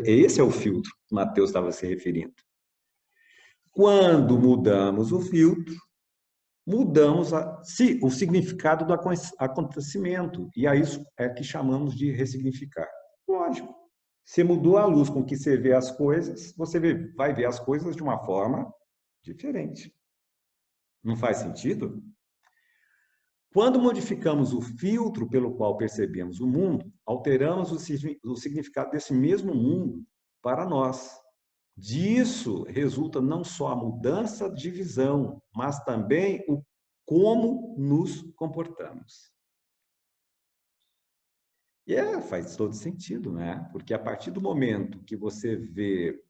Esse é o filtro que Mateus estava se referindo. Quando mudamos o filtro, mudamos o significado do acontecimento. E a isso é que chamamos de ressignificar. Lógico. Você mudou a luz com que você vê as coisas, você vai ver as coisas de uma forma diferente. Não faz sentido? Quando modificamos o filtro pelo qual percebemos o mundo, alteramos o significado desse mesmo mundo para nós. Disso resulta não só a mudança de visão, mas também o como nos comportamos. E faz todo sentido, né? Porque a partir do momento que você vê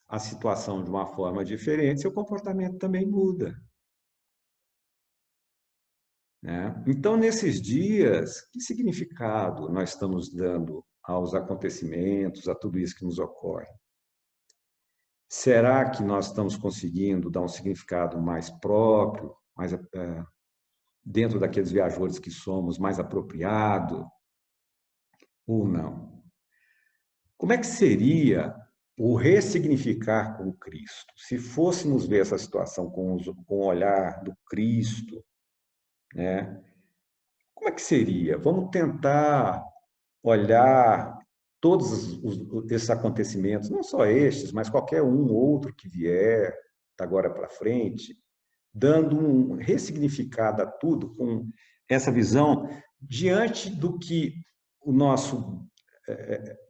a situação de uma forma diferente, seu comportamento também muda. Então, nesses dias, que significado nós estamos dando aos acontecimentos, a tudo isso que nos ocorre? Será que nós estamos conseguindo dar um significado mais próprio, mais dentro daqueles viajores que somos, mais apropriado? Ou não? Como é que seria o ressignificar com Cristo? Se fôssemos ver essa situação com o olhar do Cristo, como é que seria? Vamos tentar olhar todos esses acontecimentos, não só estes, mas qualquer um outro que vier da agora para frente, dando um ressignificado a tudo com essa visão diante do que o nosso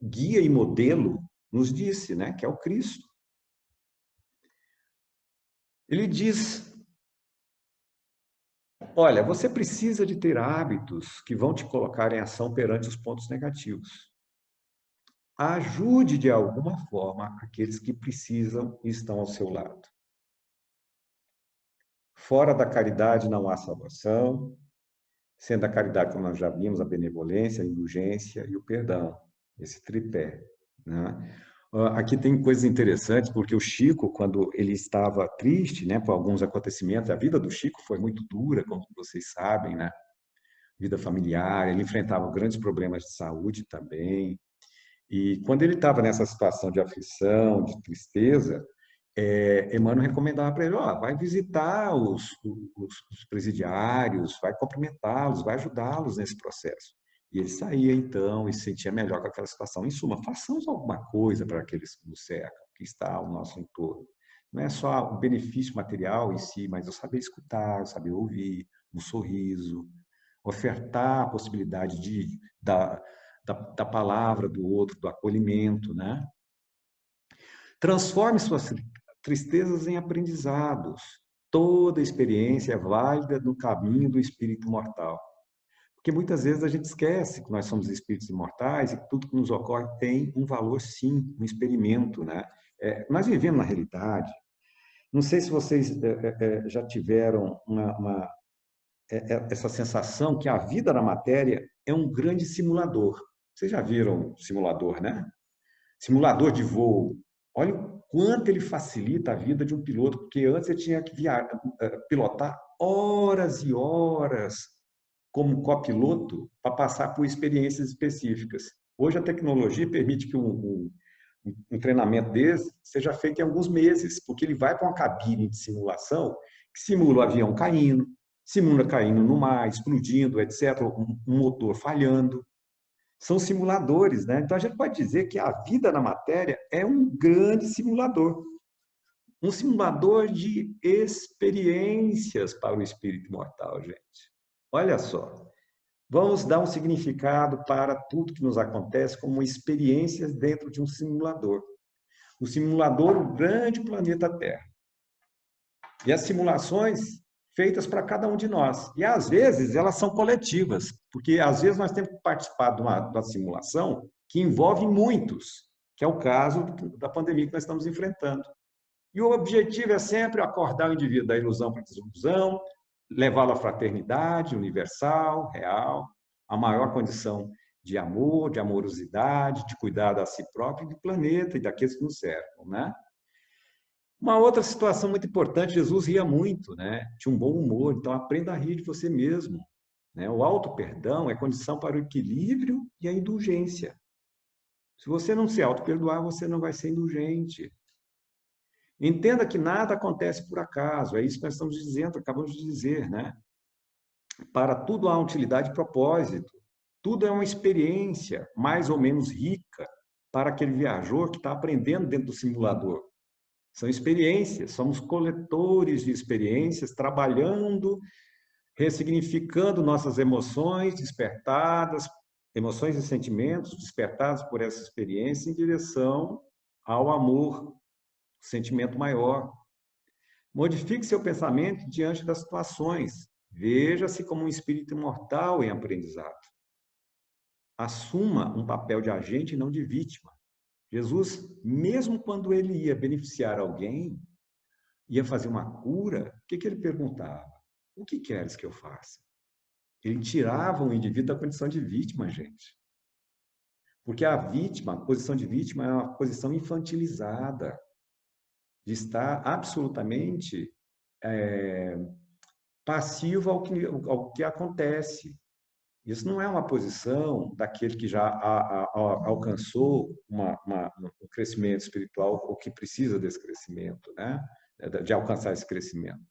guia e modelo nos disse, que é o Cristo. Ele diz: olha, você precisa de ter hábitos que vão te colocar em ação perante os pontos negativos. Ajude de alguma forma aqueles que precisam e estão ao seu lado. Fora da caridade não há salvação, sendo a caridade, como nós já vimos, a benevolência, a indulgência e o perdão, esse tripé. Aqui tem coisas interessantes, porque o Chico, quando ele estava triste, por alguns acontecimentos, a vida do Chico foi muito dura, como vocês sabem, vida familiar, ele enfrentava grandes problemas de saúde também, e quando ele estava nessa situação de aflição, de tristeza, Emmanuel recomendava para ele: vai visitar os presidiários, vai cumprimentá-los, vai ajudá-los nesse processo. E ele saía, então, e se sentia melhor com aquela situação. Em suma, façamos alguma coisa para aqueles que nos cercam, que está ao nosso entorno. Não é só o benefício material em si, mas o saber escutar, o saber ouvir, um sorriso, ofertar a possibilidade da palavra do outro, do acolhimento, Transforme suas tristezas em aprendizados. Toda experiência é válida no caminho do espírito mortal. Porque muitas vezes a gente esquece que nós somos espíritos imortais e que tudo que nos ocorre tem um valor, sim, um experimento, nós vivemos na realidade. Não sei se vocês já tiveram essa sensação que a vida na matéria é um grande simulador. Vocês já viram simulador, né? Simulador de voo. Olha o quanto ele facilita a vida de um piloto, porque antes ele tinha que pilotar horas e horas como copiloto para passar por experiências específicas. Hoje a tecnologia permite que um treinamento desse seja feito em alguns meses, porque ele vai para uma cabine de simulação que simula o avião caindo, simula caindo no mar, explodindo, etc., um motor falhando. São simuladores, né? Então a gente pode dizer que a vida na matéria é um grande simulador. Um simulador de experiências para o espírito imortal, gente. Olha só. Vamos dar um significado para tudo que nos acontece como experiências dentro de um simulador. O simulador, o grande planeta Terra. E as simulações feitas para cada um de nós. E, às vezes, elas são coletivas, porque, às vezes, nós temos que participar de uma simulação que envolve muitos, que é o caso da pandemia que nós estamos enfrentando. E o objetivo é sempre acordar o indivíduo da ilusão para a desilusão, levá-lo à fraternidade universal, real, a maior condição de amor, de amorosidade, de cuidado a si próprio, do planeta e daqueles que nos cercam, né? Uma outra situação muito importante, Jesus ria muito, né? Tinha um bom humor, então aprenda a rir de você mesmo, né? O auto-perdão é condição para o equilíbrio e a indulgência. Se você não se auto-perdoar, você não vai ser indulgente. Entenda que nada acontece por acaso, é isso que nós estamos dizendo, acabamos de dizer, né? Para tudo há utilidade e propósito. Tudo é uma experiência mais ou menos rica para aquele viajor que está aprendendo dentro do simulador. São experiências, somos coletores de experiências, trabalhando, ressignificando nossas emoções despertadas, emoções e sentimentos despertados por essa experiência em direção ao amor, sentimento maior. Modifique seu pensamento diante das situações. Veja-se como um espírito imortal em aprendizado. Assuma um papel de agente e não de vítima. Jesus, mesmo quando ele ia beneficiar alguém, ia fazer uma cura, o que ele perguntava? O que queres que eu faça? Ele tirava o indivíduo da condição de vítima, gente. Porque a vítima, a posição de vítima é uma posição infantilizada, de estar absolutamente passivo ao que acontece. Isso não é uma posição daquele que já alcançou um crescimento espiritual ou que precisa desse crescimento, né? De alcançar esse crescimento.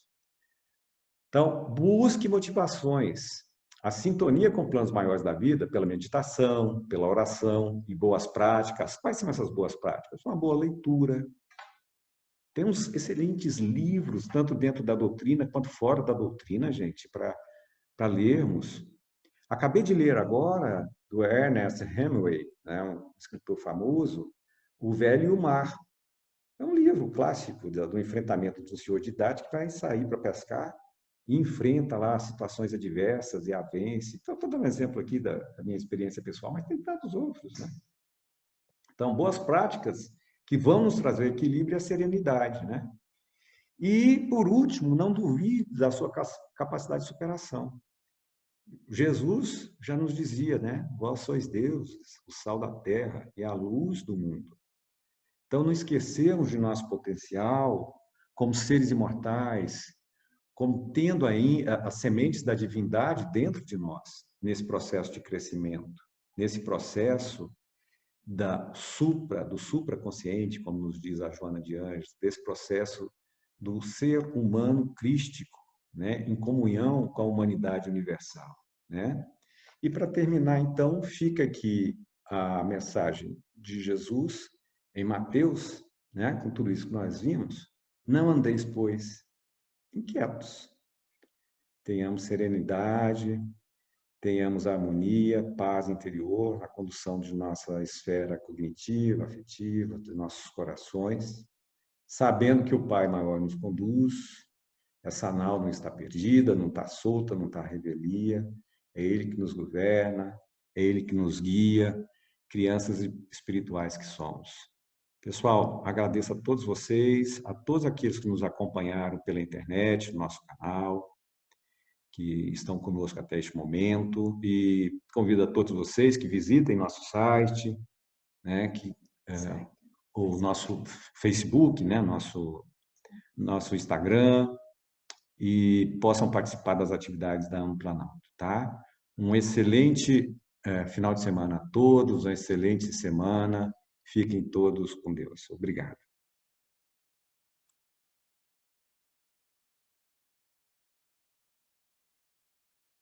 Então, busque motivações. A sintonia com planos maiores da vida, pela meditação, pela oração e boas práticas. Quais são essas boas práticas? Uma boa leitura. Tem uns excelentes livros, tanto dentro da doutrina quanto fora da doutrina, gente, para lermos. Acabei de ler agora, do Ernest Hemingway, né, um escritor famoso, O Velho e o Mar. É um livro clássico do enfrentamento de um senhor de idade que vai sair para pescar e enfrenta lá situações adversas e a vence. Então, estou dando um exemplo aqui da minha experiência pessoal, mas tem tantos outros, né? Então, boas práticas que vão nos trazer equilíbrio e a serenidade, né? E, por último, não duvide da sua capacidade de superação. Jesus já nos dizia, né? Vós sois deuses, o sal da terra e a luz do mundo. Então, não esquecemos de nosso potencial como seres imortais, como tendo aí as sementes da divindade dentro de nós, nesse processo de crescimento, nesse processo do supraconsciente, como nos diz a Joana de Anjos, desse processo do ser humano crístico, né? Em comunhão com a humanidade universal, né? E para terminar, então, fica aqui a mensagem de Jesus em Mateus, né? Com tudo isso que nós vimos: não andeis, pois, inquietos. Tenhamos serenidade, tenhamos harmonia, paz interior na condução de nossa esfera cognitiva, afetiva, dos nossos corações, sabendo que o Pai maior nos conduz, essa nau não está perdida, não está solta, não está à revelia, é Ele que nos governa, é Ele que nos guia, crianças espirituais que somos. Pessoal, agradeço a todos vocês, a todos aqueles que nos acompanharam pela internet, no nosso canal, que estão conosco até este momento, e convido a todos vocês que visitem nosso site, né, o nosso Facebook, né, nosso Instagram, e possam participar das atividades da Planalto, tá? Um excelente final de semana a todos, uma excelente semana. Fiquem todos com Deus. Obrigado.